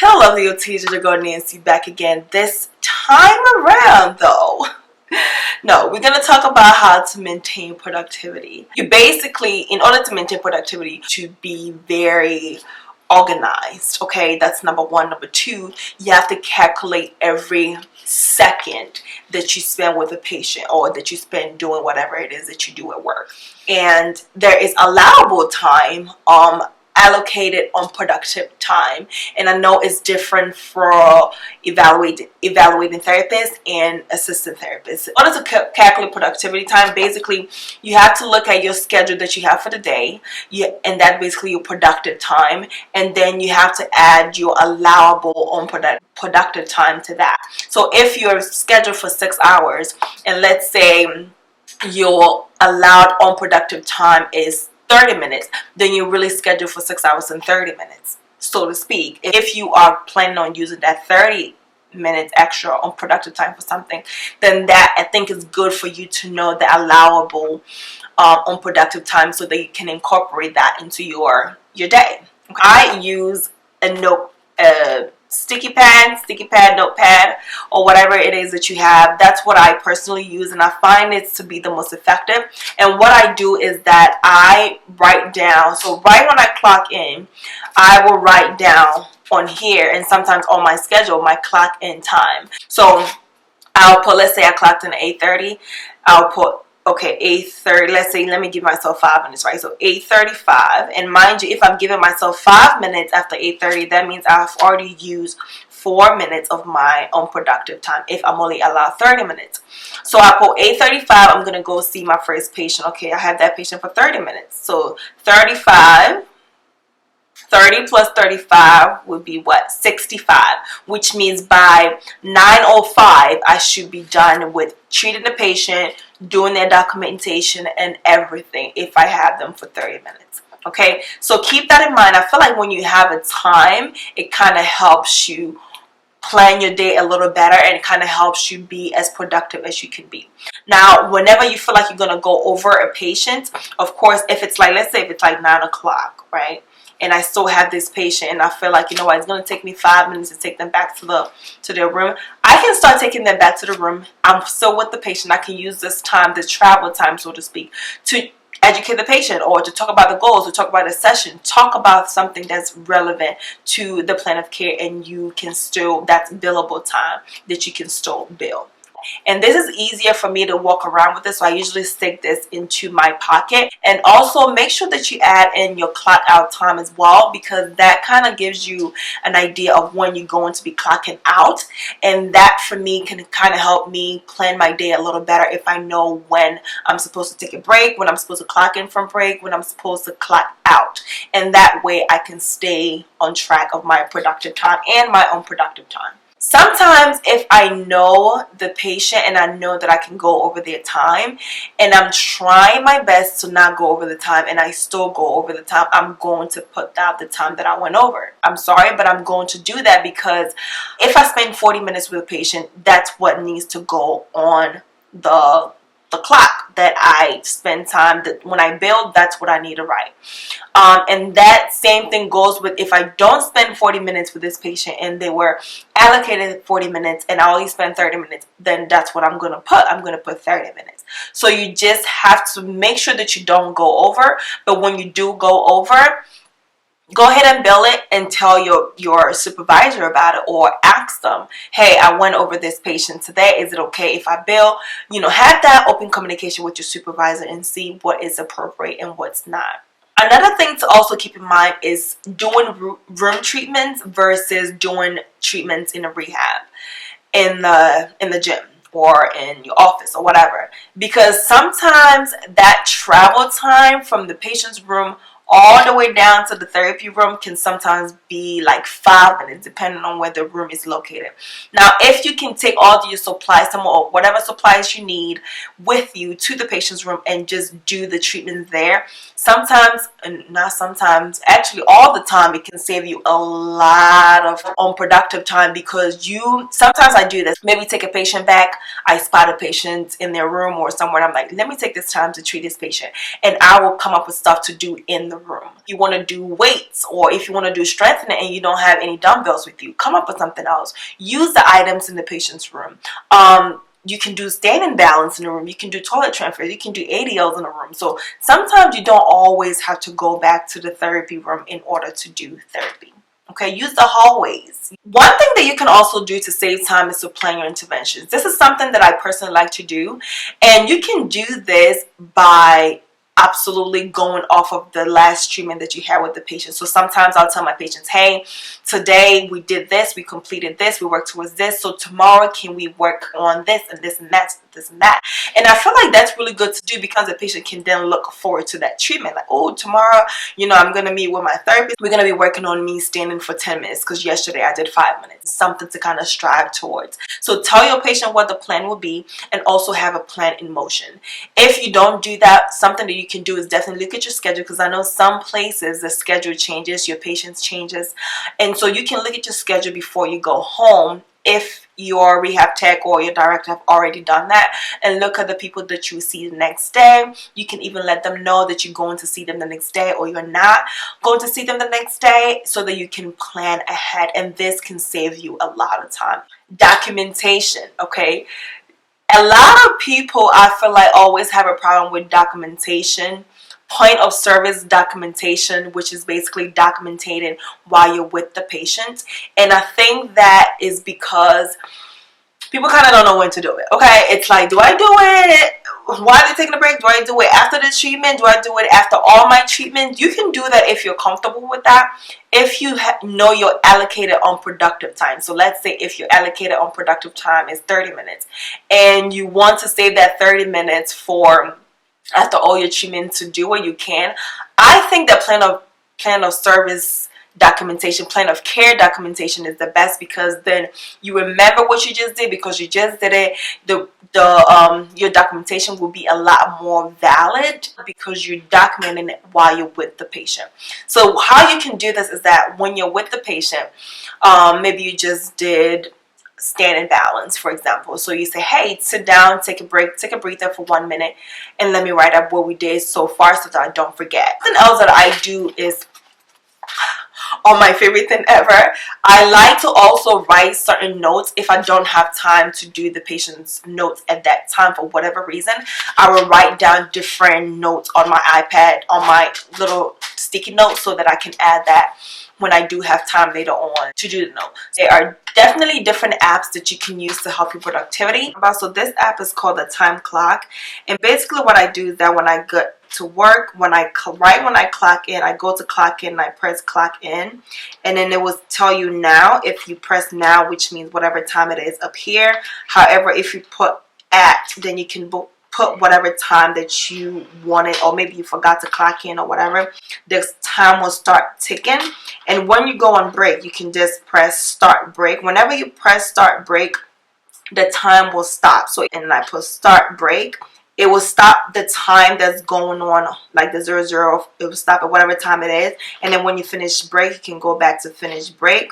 Hello, LovelyyOT, it's your girl Nancy back again. This time around, though, no, we're going to talk about how to maintain productivity. You basically, in order to maintain productivity, to be very organized, okay? That's number one. Number two, you have to calculate every second that you spend with a patient or that you spend doing whatever it is that you do at work. And there is allowable time allocated on productive time, and I know it's different for evaluating therapists and assistant therapists. In order to calculate productivity time, basically you have to look at your schedule that you have for the day, and that's basically your productive time, and then you have to add your allowable on productive time to that. So if you're scheduled for 6 hours, and let's say your allowed on productive time is 30 minutes, then you're really scheduled for 6 hours and 30 minutes, so to speak. If you are planning on using that 30 minutes extra on productive time for something, then that I think is good for you to know the allowable on productive time so that you can incorporate that into your day. Okay. I use a sticky pad, notepad, or whatever it is that you have. That's what I personally use, and I find it to be the most effective. And what I do is that I write down, so right when I clock in, I will write down on here, and sometimes on my schedule, my clock in time. So I'll put, let's say I clocked in at 8:30, I'll put, okay, 8:30, let's say, let me give myself 5 minutes, right? So 8:35, and mind you, if I'm giving myself 5 minutes after 8:30, that means I've already used 4 minutes of my unproductive time if I'm only allowed 30 minutes. So I put 8:35, I'm going to go see my first patient. Okay, I have that patient for 30 minutes. So 30 plus 35 would be what? 65, which means by 9:05 I should be done with treating the patient, doing their documentation and everything if I have them for 30 minutes. Okay, so keep that in mind. I feel like when you have a time, it kind of helps you plan your day a little better, and it kind of helps you be as productive as you can be. Now, whenever you feel like you're going to go over a patient, of course, if it's like, let's say if it's like 9 o'clock, right? And I still have this patient, and I feel like, you know what, it's going to take me 5 minutes to take them back to their room. I can start taking them back to the room. I'm still with the patient. I can use this time, this travel time, so to speak, to educate the patient, or to talk about the goals, to talk about the session, talk about something that's relevant to the plan of care, and you can still, that's billable time that you can still bill. And this is easier for me to walk around with this, so I usually stick this into my pocket. And also make sure that you add in your clock out time as well, because that kind of gives you an idea of when you're going to be clocking out, and that for me can kind of help me plan my day a little better if I know when I'm supposed to take a break, when I'm supposed to clock in from break, when I'm supposed to clock out, and that way I can stay on track of my productive time and my unproductive time. Sometimes if I know the patient and I know that I can go over their time, and I'm trying my best to not go over the time and I still go over the time, I'm going to put out the time that I went over. I'm sorry, but I'm going to do that, because if I spend 40 minutes with a patient, that's what needs to go on the clock that I spend time, that when I build, that's what I need to write. And that same thing goes with if I don't spend 40 minutes with this patient and they were allocated 40 minutes and I only spend 30 minutes, then that's what I'm going to put. I'm going to put 30 minutes. So you just have to make sure that you don't go over, but when you do go over, go ahead and bill it and tell your supervisor about it, or ask them, hey, I went over this patient today. Is it okay if I bill? You know, have that open communication with your supervisor and see what is appropriate and what's not. Another thing to also keep in mind is doing room treatments versus doing treatments in a rehab, in the gym or in your office or whatever, because sometimes that travel time from the patient's room all the way down to the therapy room can sometimes be like 5 minutes, depending on where the room is located. Now, if you can take all of your supplies, or whatever supplies you need with you to the patient's room and just do the treatment there, sometimes, and not sometimes, actually all the time, it can save you a lot of unproductive time, because sometimes I do this. Maybe take a patient back, I spot a patient in their room or somewhere, and I'm like, let me take this time to treat this patient, and I will come up with stuff to do in the room. If you want to do weights, or if you want to do strengthening and you don't have any dumbbells with you, come up with something else. Use the items in the patient's room. You can do standing balance in the room. You can do toilet transfers. You can do ADLs in the room. So sometimes you don't always have to go back to the therapy room in order to do therapy. Okay, use the hallways. One thing that you can also do to save time is to plan your interventions. This is something that I personally like to do, and you can do this by absolutely going off of the last treatment that you had with the patient. So sometimes I'll tell my patients, hey, today we did this, we completed this, we worked towards this, so tomorrow can we work on this and this and that, this and that. And I feel like that's really good to do, because the patient can then look forward to that treatment. Like, oh, tomorrow, you know, I'm going to meet with my therapist. We're going to be working on me standing for 10 minutes because yesterday I did 5 minutes. Something to kind of strive towards. So tell your patient what the plan will be, and also have a plan in motion. If you don't do that, something that you can do is definitely look at your schedule, because I know some places the schedule changes, your patient's changes, and so you can look at your schedule before you go home, if your rehab tech or your director have already done that, and look at the people that you see the next day. You can even let them know that you're going to see them the next day, or you're not going to see them the next day, so that you can plan ahead, and this can save you a lot of time. Documentation, okay? A lot of people, I feel like, always have a problem with documentation. Point of service documentation, which is basically documenting while you're with the patient. And I think that is because people kind of don't know when to do it. Okay, it's like, do I do it while they're taking a break? Do I do it after the treatment? Do I do it after all my treatments? You can do that if you're comfortable with that. If you know you're allocated on productive time. So let's say if you're allocated on productive time is 30 minutes, and you want to save that 30 minutes for after all your treatment to do what you can. I think that plan of service documentation, plan of care documentation is the best, because then you remember what you just did, because you just did it. Your documentation will be a lot more valid, because you're documenting it while you're with the patient. So how you can do this is that when you're with the patient, maybe you just did standing balance, for example. So you say, hey, sit down, take a break, take a breather for 1 minute, and let me write up what we did so far so that I don't forget. Something else that I do is, my favorite thing ever, I like to also write certain notes. If I don't have time to do the patient's notes at that time for whatever reason, I will write down different notes on my iPad, on my little sticky notes, so that I can add that when I do have time later on to do the note. There are definitely different apps that you can use to help your productivity. So this app is called the Time Clock, and basically what I do is that when I get to work, right when I clock in, I go to clock in and I press clock in, and then it will tell you now. If you press now, which means whatever time it is up here. However, if you put at, then you can put whatever time that you wanted, or maybe you forgot to clock in or whatever. This time will start ticking, and when you go on break, you can just press start break. Whenever you press start break, the time will stop. So, and I put start break, it will stop the time that's going on, like the 00. It will stop at whatever time it is, and then when you finish break, you can go back to finish break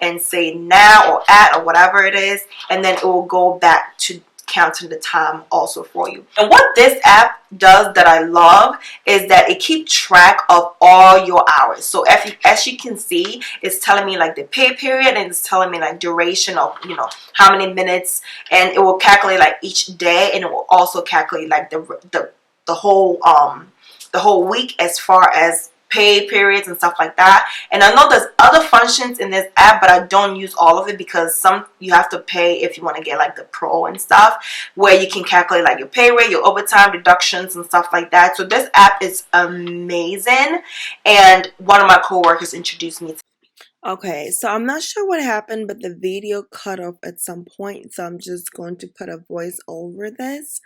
and say now or at or whatever it is, and then it will go back to counting the time also for you. And what this app does that I love is that it keeps track of all your hours. So as you can see, it's telling me like the pay period, and it's telling me like duration of, you know, how many minutes, and it will calculate like each day, and it will also calculate like the whole week as far as pay periods and stuff like that. And I know there's other functions in this app, but I don't use all of it, because some you have to pay if you want to get like the pro and stuff, where you can calculate like your pay rate, your overtime deductions and stuff like that. So this app is amazing, and one of my coworkers introduced me to. Okay, so I'm not sure what happened, but the video cut off at some point, so I'm just going to put a voice over this.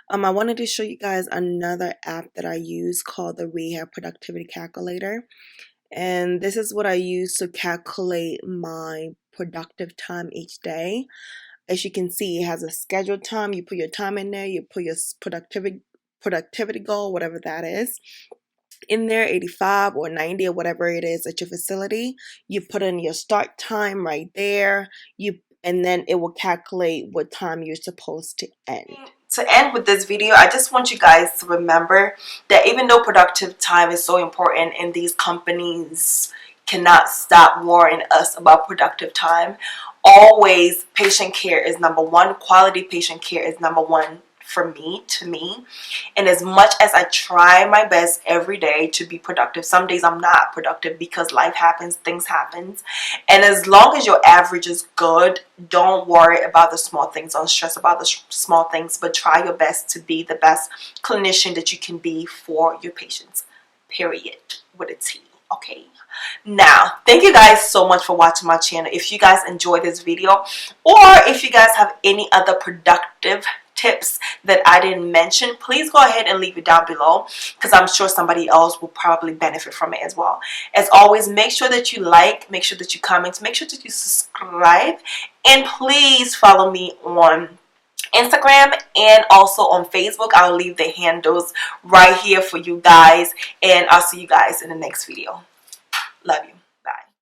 I wanted to show you guys another app that I use called the Rehab Productivity Calculator. And this is what I use to calculate my productive time each day. As you can see, it has a scheduled time. You put your time in there, you put your productivity goal, whatever that is, in there, 85 or 90 or whatever it is at your facility. You put in your start time right there, and then it will calculate what time you're supposed to end. to end with this video, I just want you guys to remember that even though productive time is so important and these companies cannot stop worrying us about productive time, always patient care is number one. Quality patient care is number one for me, to me. And as much as I try my best every day to be productive, some days I'm not productive because life happens, things happen. And as long as your average is good, don't worry about the small things, don't stress about the small things, but try your best to be the best clinician that you can be for your patients, period, with a T. Okay, now thank you guys so much for watching my channel. If you guys enjoyed this video, or if you guys have any other productive tips that I didn't mention, please go ahead and leave it down below, because I'm sure somebody else will probably benefit from it as well. As always, make sure that you like, make sure that you comment, make sure that you subscribe, and please follow me on Instagram and also on Facebook. I'll leave the handles right here for you guys, and I'll see you guys in the next video. Love you.